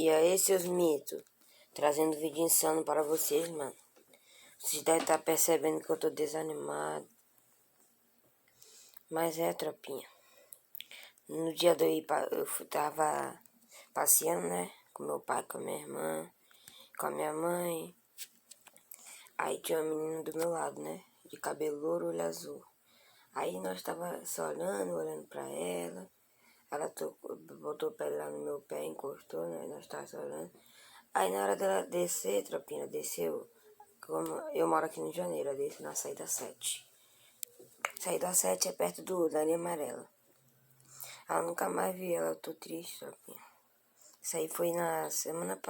E aí, seus mitos, trazendo vídeo insano para vocês, mano. Vocês devem estar percebendo que eu tô desanimado. Mas é, tropinha. No dia eu tava passeando, né? Com meu pai, com a minha irmã, com a minha mãe. Aí tinha uma menina do meu lado, né? De cabelo louro, olho azul. Aí nós tava só olhando pra ela. Ela botou o pé lá no meu pé, encostou, né? Nós tava só olhando. Aí na hora dela descer, tropinha, desceu. Como eu moro aqui no Rio de Janeiro, eu desço na saída 7. Saída 7 é perto da linha amarela. Ela nunca mais vi ela, eu tô triste, tropinha. Isso aí foi na semana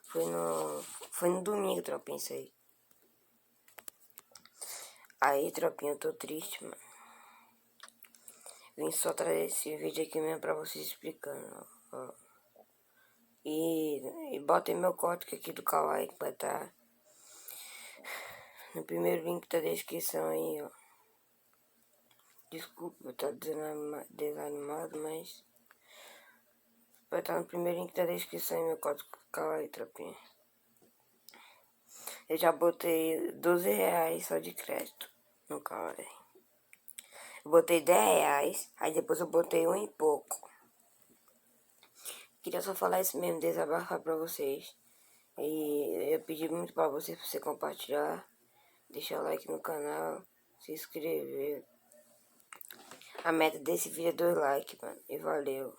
foi no domingo, tropinha, isso aí. Aí, tropinha, eu tô triste, mano. Vim só trazer esse vídeo aqui mesmo pra vocês explicando, ó. E botem meu código aqui do Kawaii que vai estar no primeiro link da descrição aí, ó. Desculpa eu estar desanimado, mas vai estar no primeiro link da descrição aí meu código do Kawaii, tropinha. Eu já botei 12 reais só de crédito no Kawaii. Eu botei 10 reais, aí depois eu botei um e pouco. Queria só falar isso mesmo, desabafar pra vocês. E eu pedi muito pra você compartilhar, deixar o like no canal, se inscrever. A meta desse vídeo é 2 likes, mano. E valeu.